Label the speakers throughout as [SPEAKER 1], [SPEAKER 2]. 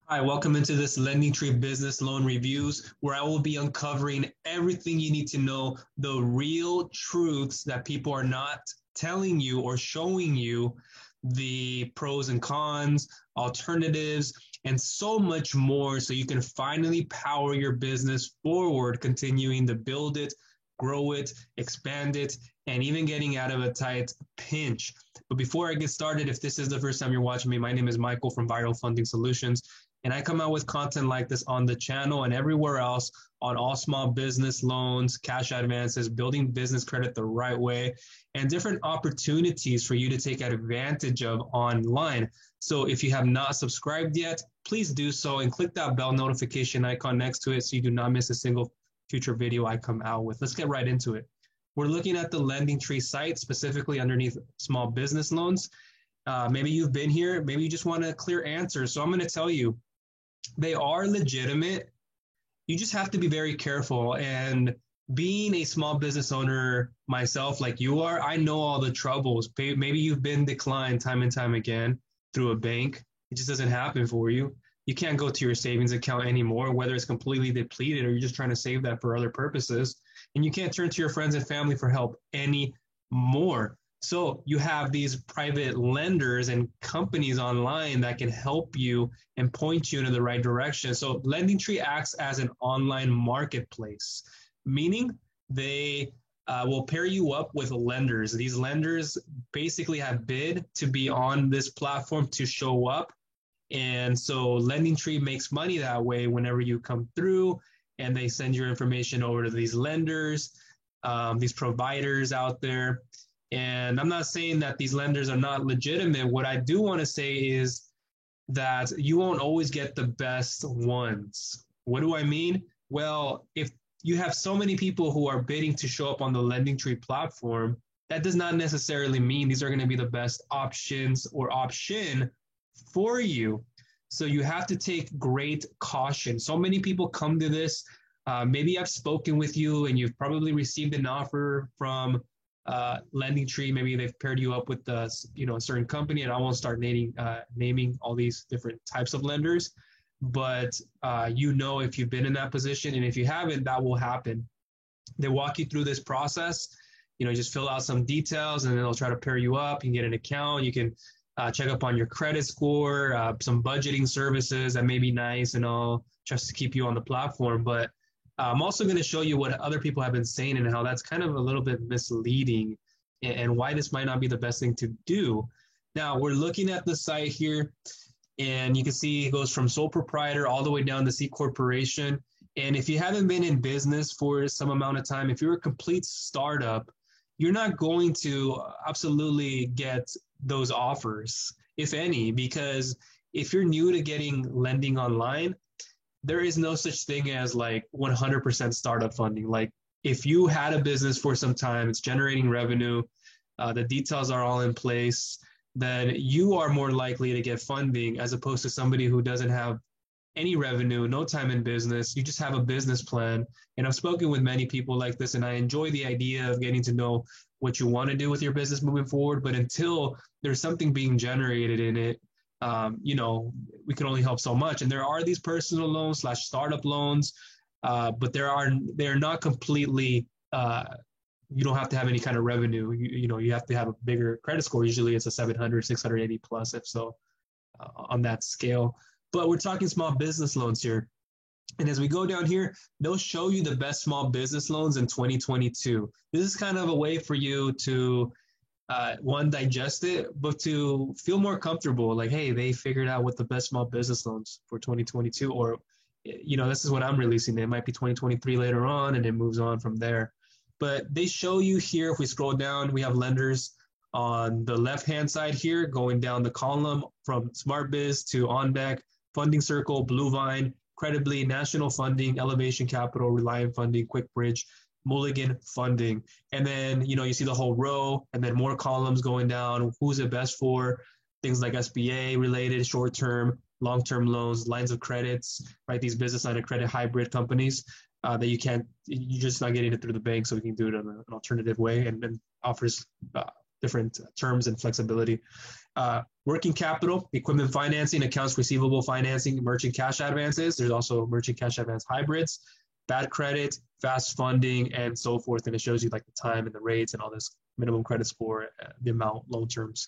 [SPEAKER 1] Hi, welcome into this LendingTree Business Loan Reviews, where I will be uncovering everything you need to know, the real truths that people are not telling you or showing you, the pros and cons, alternatives, and so much more so you can finally power your business forward, continuing to build it, grow it, expand it, and even getting out of a tight pinch. But before I get started, if this is the first time you're watching me, my name is Michael from Viral Funding Solutions. And I come out with content like this on the channel and everywhere else on all small business loans, cash advances, building business credit the right way, and different opportunities for you to take advantage of online. So if you have not subscribed yet, please do so and click that bell notification icon next to it so you do not miss a single future video I come out with. Let's get right into it. We're looking at the LendingTree site, specifically underneath small business loans. Maybe you've been here, maybe you just want a clear answer. So I'm going to tell you, they are legitimate. You just have to be very careful. And being a small business owner myself, like you are, I know all the troubles. Maybe you've been declined time and time again through a bank. It just doesn't happen for you. You can't go to your savings account anymore, whether it's completely depleted or you're just trying to save that for other purposes. And you can't turn to your friends and family for help anymore. So you have these private lenders and companies online that can help you and point you in the right direction. So LendingTree acts as an online marketplace, meaning they will pair you up with lenders. These lenders basically have bid to be on this platform to show up. And so LendingTree makes money that way whenever you come through and they send your information over to these lenders, these providers out there. And I'm not saying that these lenders are not legitimate. What I do want to say is that you won't always get the best ones. What do I mean? Well, if you have so many people who are bidding to show up on the LendingTree platform, that does not necessarily mean these are going to be the best options or option for you. So you have to take great caution. So many people come to this. Maybe I've spoken with you and you've probably received an offer from LendingTree. Maybe they've paired you up with a certain company, and I won't start naming all these different types of lenders. But if you've been in that position, and if you haven't, that will happen. They walk you through this process. Just fill out some details, and then they'll try to pair you up. You can get an account. You can check up on your credit score, some budgeting services that may be nice and all, just to keep you on the platform. But I'm also going to show you what other people have been saying and how that's kind of a little bit misleading and why this might not be the best thing to do. Now, we're looking at the site here, and you can see it goes from sole proprietor all the way down to C corporation. And if you haven't been in business for some amount of time, if you're a complete startup, you're not going to absolutely get those offers, if any, because if you're new to getting lending online, there is no such thing as like 100% startup funding. Like if you had a business for some time, it's generating revenue, the details are all in place, then you are more likely to get funding as opposed to somebody who doesn't have any revenue, no time in business. You just have a business plan. And I've spoken with many people like this, and I enjoy the idea of getting to know what you want to do with your business moving forward. But until there's something being generated in it, we can only help so much. And there are these personal loans / startup loans, but they're not completely, you don't have to have any kind of revenue. You have to have a bigger credit score. Usually it's a 700, 680 plus, if so, on that scale. But we're talking small business loans here. And as we go down here, they'll show you the best small business loans in 2022. This is kind of a way for you to one, digest it, but to feel more comfortable, like, hey, they figured out what the best small business loans for 2022, or, this is what I'm releasing. It might be 2023 later on, and it moves on from there. But they show you here, if we scroll down, we have lenders on the left-hand side here, going down the column from SmartBiz to OnDeck, Funding Circle, Bluevine, Credibly, National Funding, Elevation Capital, Reliant Funding, QuickBridge, Mulligan Funding. And then, you see the whole row and then more columns going down. Who's it best for? Things like SBA related, short-term, long-term loans, lines of credits, right? These business line of credit hybrid companies that you're just not getting it through the bank, so we can do it in an alternative way and offers different terms and flexibility. Working capital, equipment financing, accounts receivable financing, merchant cash advances. There's also merchant cash advance hybrids, bad credit, fast funding, and so forth. And it shows you like the time and the rates and all this minimum credit score, the amount, loan terms.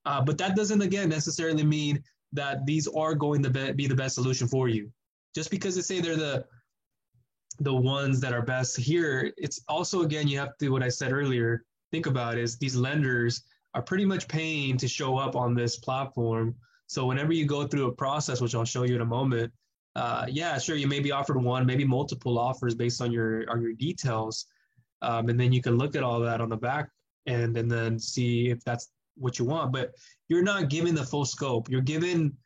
[SPEAKER 1] But that doesn't, again, necessarily mean that these are going to be the best solution for you. Just because they say they're the ones that are best here, it's also, again, you have to, what I said earlier, think about is these lenders are pretty much paying to show up on this platform. So whenever you go through a process, which I'll show you in a moment, yeah, sure, you may be offered one, maybe multiple offers based on your details. And then you can look at all that on the back end and then see if that's what you want. But you're not given the full scope. You're given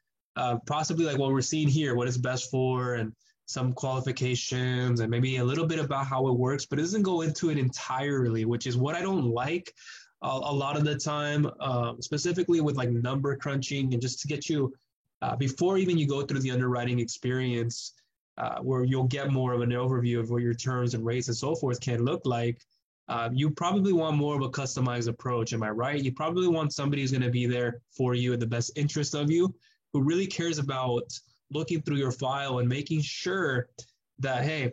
[SPEAKER 1] possibly like what we're seeing here, what it's best for, and some qualifications, and maybe a little bit about how it works, but it doesn't go into it entirely, which is what I don't like a lot of the time, specifically with like number crunching and just to get you, before even you go through the underwriting experience, where you'll get more of an overview of what your terms and rates and so forth can look like. You probably want more of a customized approach. Am I right? You probably want somebody who's going to be there for you in the best interest of you, who really cares about looking through your file and making sure that, hey,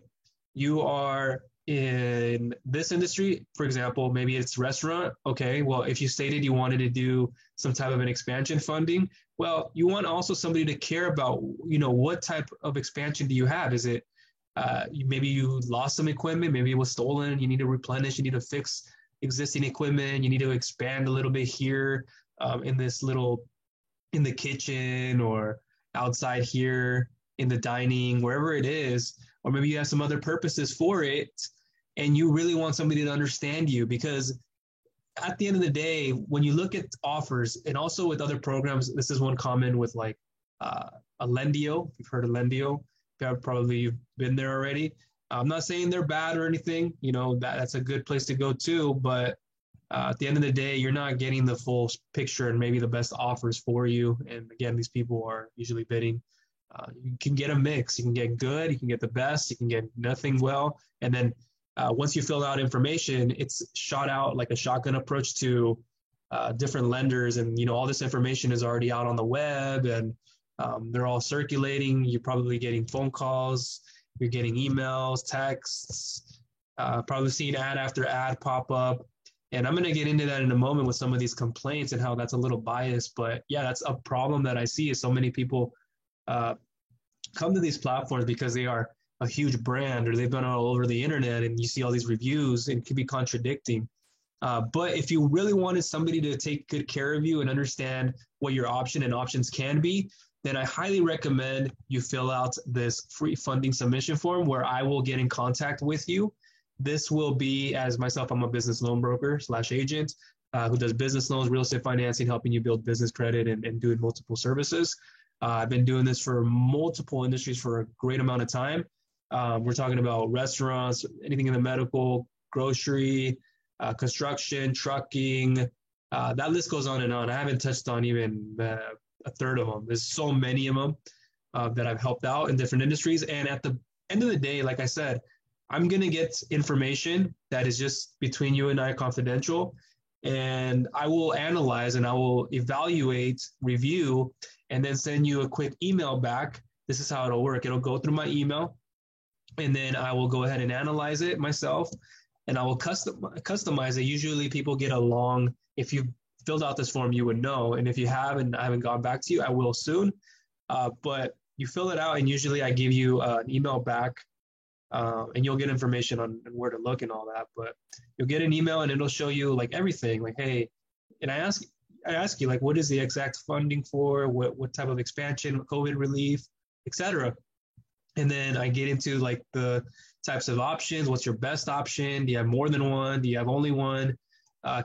[SPEAKER 1] you are in this industry, for example, maybe it's restaurant. Okay, well, if you stated you wanted to do some type of an expansion funding, well, you want also somebody to care about, what type of expansion do you have? Is it maybe you lost some equipment, maybe it was stolen, you need to replenish, you need to fix existing equipment, you need to expand a little bit here in the kitchen or outside here in the dining, wherever it is, or maybe you have some other purposes for it, and you really want somebody to understand you. Because at the end of the day, when you look at offers, and also with other programs, this is one common with like a Lendio. You've heard of Lendio. Probably you've been there already. I'm not saying they're bad or anything. That's a good place to go too. But at the end of the day, you're not getting the full picture and maybe the best offers for you. And again, these people are usually bidding. You can get a mix. You can get good. You can get the best. You can get nothing well. And then once you fill out information, it's shot out like a shotgun approach to different lenders. And, all this information is already out on the web, and they're all circulating. You're probably getting phone calls. You're getting emails, texts, probably seeing ad after ad pop up. And I'm going to get into that in a moment with some of these complaints and how that's a little biased. But yeah, that's a problem that I see is so many people come to these platforms because they are a huge brand or they've been all over the internet, and you see all these reviews and it can be contradicting. But if you really wanted somebody to take good care of you and understand what your option and options can be, then I highly recommend you fill out this free funding submission form where I will get in contact with you. This will be, as myself, I'm a business loan broker / agent who does business loans, real estate financing, helping you build business credit and doing multiple services. I've been doing this for multiple industries for a great amount of time. We're talking about restaurants, anything in the medical, grocery, construction, trucking. That list goes on and on. I haven't touched on even a third of them. There's so many of them that I've helped out in different industries. And at the end of the day, like I said, I'm going to get information that is just between you and I confidential. And I will analyze and I will evaluate, review, and then send you a quick email back. This is how it'll work. It'll go through my email, and then I will go ahead and analyze it myself, and I will customize it. Usually people get along. If you filled out this form, you would know. And if you haven't, I haven't gone back to you, I will soon. But you fill it out, and usually I give you an email back, and you'll get information on where to look and all that. But you'll get an email, and it'll show you like everything. Like, hey, and I ask you, like, what is the exact funding for? What type of expansion, COVID relief, etc. And then I get into like the types of options. What's your best option? Do you have more than one? Do you have only one?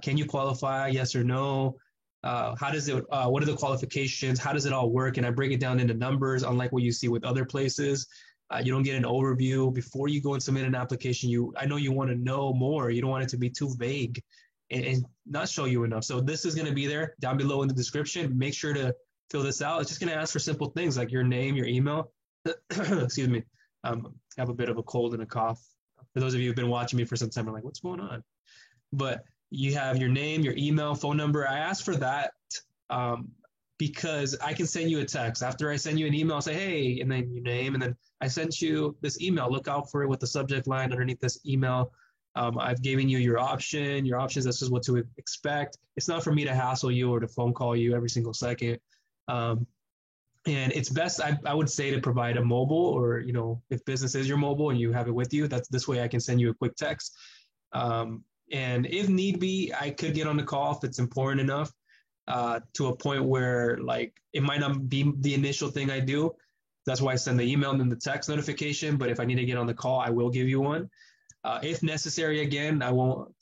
[SPEAKER 1] Can you qualify? Yes or no? How does it? What are the qualifications? How does it all work? And I break it down into numbers, unlike what you see with other places. You don't get an overview before you go and submit an application. I know you want to know more. You don't want it to be too vague and not show you enough. So this is going to be there down below in the description. Make sure to fill this out. It's just going to ask for simple things like your name, your email. Excuse me. I have a bit of a cold and a cough. For those of you who've been watching me for some time, are like, what's going on? But you have your name, your email, phone number. I ask for that Because I can send you a text. After I send you an email, I'll say, hey, and then your name, and then I sent you this email. Look out for it with the subject line underneath this email. I've given you your options. This is what to expect. It's not for me to hassle you or to phone call you every single second. Um, and it's best, I would say, to provide a mobile, or, if business is your mobile and you have it with you, that's this way I can send you a quick text. And if need be, I could get on the call if it's important enough, to a point where, like, it might not be the initial thing I do. That's why I send the email and then the text notification. But if I need to get on the call, I will give you one. If necessary, again, I won't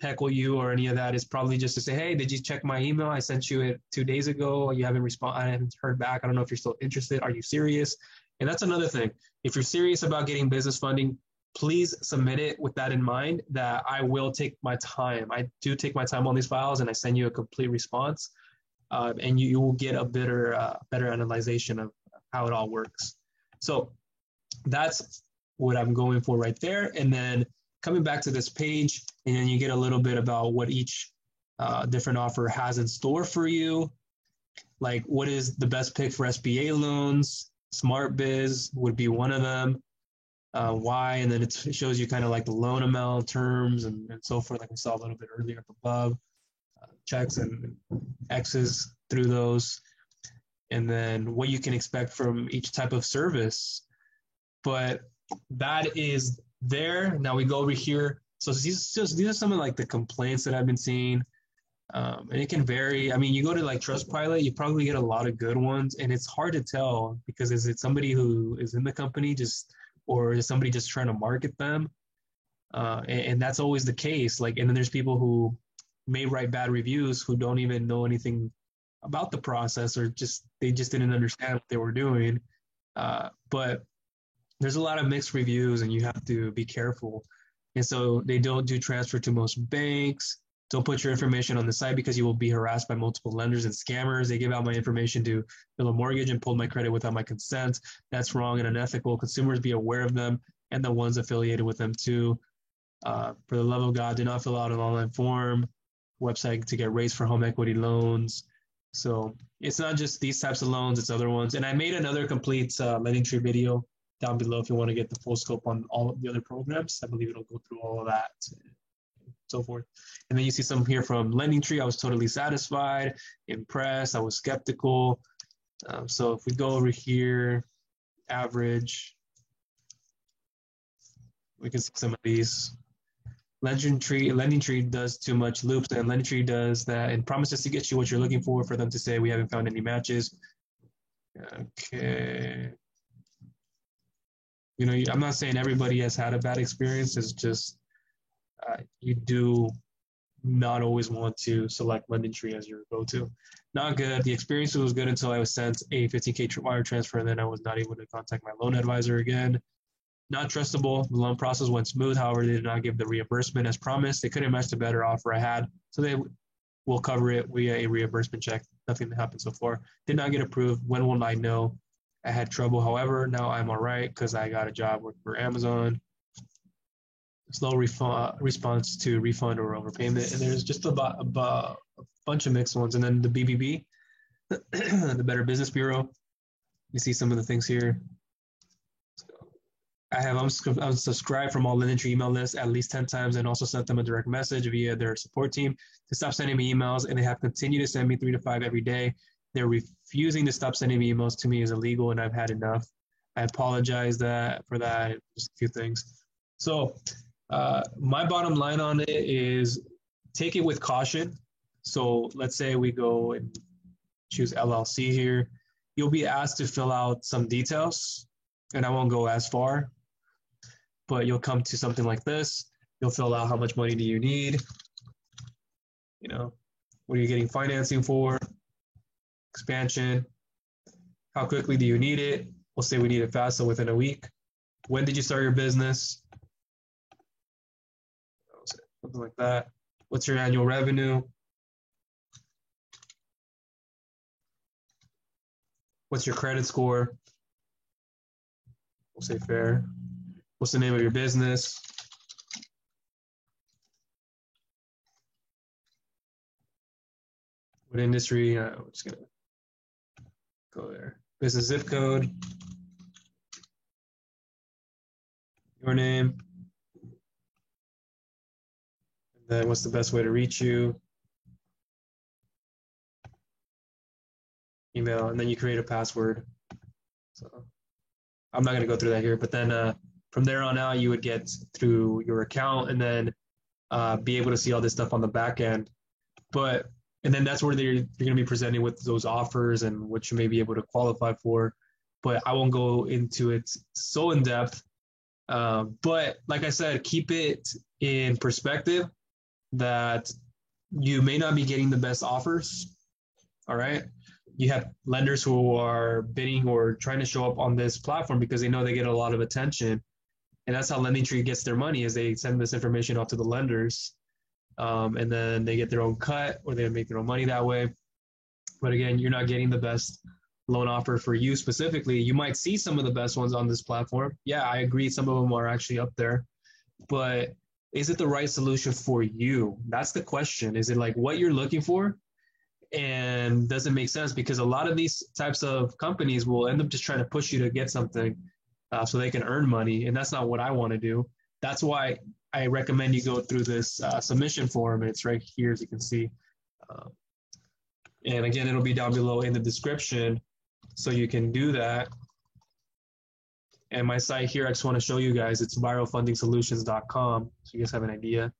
[SPEAKER 1] heckle you or any of that. It's probably just to say, hey, did you check my email? I sent you it 2 days ago. You haven't responded. I haven't heard back. I don't know if you're still interested. Are you serious? And that's another thing. If you're serious about getting business funding, please submit it with that in mind, that I will take my time. I do take my time on these files, and I send you a complete response. And you will get a better analyzation of how it all works. So that's what I'm going for right there. And then coming back to this page, and then you get a little bit about what each different offer has in store for you. Like, what is the best pick for SBA loans? Smart Biz would be one of them. Why? And then it shows you kind of like the loan amount, terms, and so forth, like we saw a little bit earlier up above. Checks and X's through those. And then what you can expect from each type of service. But that is there. Now we go over here. So these are some of like the complaints that I've been seeing. And it can vary. I mean, you go to like Trustpilot, you probably get a lot of good ones, and it's hard to tell because is it somebody who is in the company or is somebody just trying to market them? And that's always the case. Like, and then there's people who may write bad reviews who don't even know anything about the process, or they just didn't understand what they were doing. But there's a lot of mixed reviews, and you have to be careful. And so they don't do transfer to most banks. Don't put your information on the site because you will be harassed by multiple lenders and scammers. They give out my information to fill a mortgage and pull my credit without my consent. That's wrong and unethical. Consumers, be aware of them and the ones affiliated with them too. For the love of God, do not fill out an online form website to get rates for home equity loans. So it's not just these types of loans, it's other ones. And I made another complete LendingTree video down below if you want to get the full scope on all of the other programs. I believe it'll go through all of that and so forth. And then you see some here from LendingTree. I was totally satisfied, impressed, I was skeptical. So if we go over here, average, we can see some of these. LendingTree does too much loops, and LendingTree does that and promises to get you what you're looking for them to say we haven't found any matches. Okay. I'm not saying everybody has had a bad experience. It's just you do not always want to select LendingTree as your go-to. Not good. The experience was good until I was sent a $15K wire transfer, and then I was not able to contact my loan advisor again. Not trustable. The loan process went smooth. However, they did not give the reimbursement as promised. They couldn't match the better offer I had, so they will cover it via a reimbursement check. Nothing happened so far. Did not get approved. When will I know? I had trouble. However, now I'm all right because I got a job working for Amazon. Slow response to refund or overpayment. And there's just a bunch of mixed ones. And then the BBB, the Better Business Bureau. You see some of the things here. I have unsubscribed from all LendingTree email lists at least 10 times and also sent them a direct message via their support team to stop sending me emails, and they have continued to send me 3 to 5 every day. They're refusing to stop sending me emails. To me is illegal, and I've had enough. I apologize for that, just a few things. So my bottom line on it is take it with caution. So let's say we go and choose LLC here. You'll be asked to fill out some details, and I won't go as far, but you'll come to something like this. You'll fill out how much money do you need, what are you getting financing for, expansion, how quickly do you need it? We'll say we need it fast, so within a week. When did you start your business? Something like that. What's your annual revenue? What's your credit score? We'll say fair. What's the name of your business? What industry? I'm just gonna go there. Business zip code. Your name. And then what's the best way to reach you? Email, and then you create a password. So I'm not going to go through that here, but then from there on out, you would get through your account and then be able to see all this stuff on the back end. And then that's where you're going to be presenting with those offers and what you may be able to qualify for. But I won't go into it so in depth. But like I said, keep it in perspective that you may not be getting the best offers. All right. You have lenders who are bidding or trying to show up on this platform because they know they get a lot of attention. And that's how LendingTree gets their money, is they send this information out to the lenders. And then they get their own cut, or they make their own money that way. But again, you're not getting the best loan offer for you specifically. You might see some of the best ones on this platform. Yeah, I agree. Some of them are actually up there. But is it the right solution for you? That's the question. Is it like what you're looking for? And does it make sense? Because a lot of these types of companies will end up just trying to push you to get something so they can earn money. And that's not what I want to do. That's why I recommend you go through this submission form. It's right here, as you can see. And again, it'll be down below in the description, so you can do that. And my site here, I just want to show you guys, it's viralfundingsolutions.com, so you guys have an idea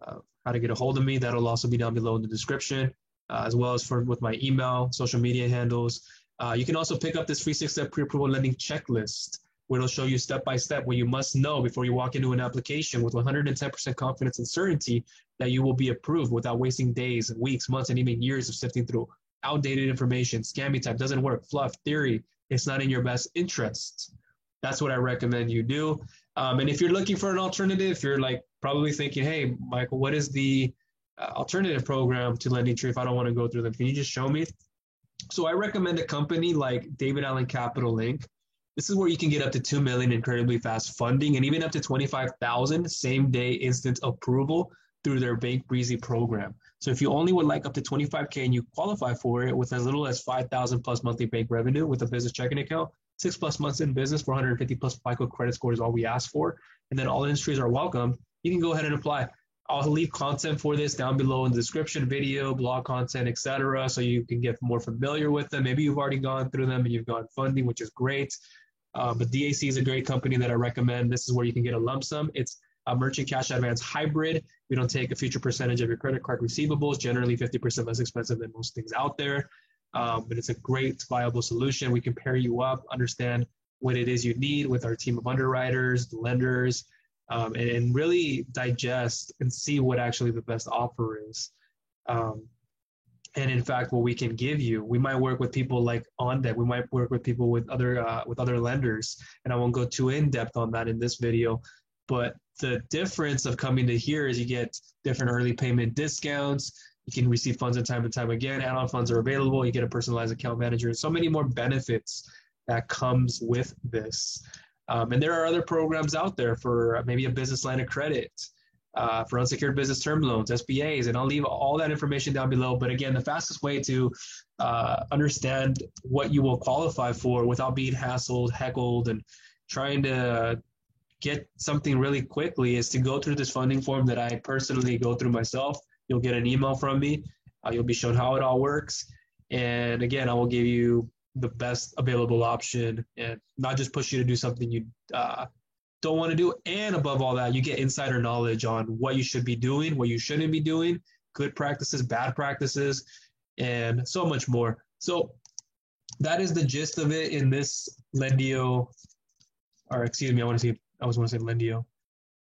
[SPEAKER 1] how to get a hold of me. That'll also be down below in the description, as well as with my email, social media handles. You can also pick up this free 6-step pre-approval lending checklist, where it'll show you step-by-step what you must know before you walk into an application with 110% confidence and certainty that you will be approved without wasting days, weeks, months, and even years of sifting through outdated information. Scammy type doesn't work. Fluff, theory, it's not in your best interest. That's what I recommend you do. And if you're looking for an alternative, you're like probably thinking, hey, Michael, what is the alternative program to LendingTree if I don't want to go through them? Can you just show me? So I recommend a company like David Allen Capital Inc. This is where you can get up to $2 million incredibly fast funding and even up to $25,000 same day instant approval through their Bank Breezy program. So if you only would like up to $25K and you qualify for it with as little as $5,000 plus monthly bank revenue with a business checking account, 6+ months in business, 450 plus FICO credit score is all we ask for. And then all industries are welcome. You can go ahead and apply. I'll leave content for this down below in the description, video, blog content, etc., so you can get more familiar with them. Maybe you've already gone through them and you've gotten funding, which is great. But DAC is a great company that I recommend. This is where you can get a lump sum. It's a merchant cash advance hybrid. We don't take a future percentage of your credit card receivables, generally 50% less expensive than most things out there. But it's a great, viable solution. We can pair you up, understand what it is you need with our team of underwriters, the lenders, and really digest and see what actually the best offer is. And in fact, what we can give you, we might work with people like OnDeck. We might work with people with other lenders. And I won't go too in depth on that in this video. But the difference of coming to here is you get different early payment discounts. You can receive funds in time and time again. Add-on funds are available. You get a personalized account manager, and so many more benefits that comes with this. And there are other programs out there for maybe a business line of credit, for unsecured business term loans, SBAs, and I'll leave all that information down below. But again, the fastest way to understand what you will qualify for without being hassled, heckled, and trying to get something really quickly is to go through this funding form that I personally go through myself. You'll get an email from me. You'll be shown how it all works. And again, I will give you the best available option and not just push you to do something you don't want to do. And above all that, you get insider knowledge on what you should be doing, what you shouldn't be doing, good practices, bad practices, and so much more. So that is the gist of it in this Lendio, or excuse me, I want to say Lendio.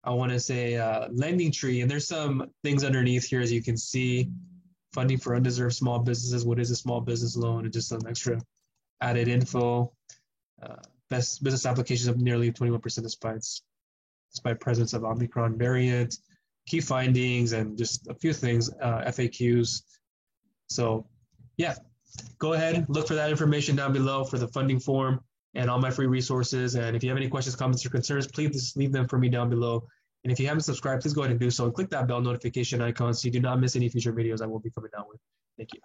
[SPEAKER 1] I want to say LendingTree, and there's some things underneath here, as you can see. Funding for undeserved small businesses. What is a small business loan? And just some extra added info. Best business applications of nearly 21% despite presence of Omicron variant. Key findings and just a few things, FAQs. So yeah, go ahead, look for that information down below for the funding form and all my free resources. And if you have any questions, comments, or concerns, please just leave them for me down below. And if you haven't subscribed, please go ahead and do so and click that bell notification icon so you do not miss any future videos I will be coming out with. Thank you.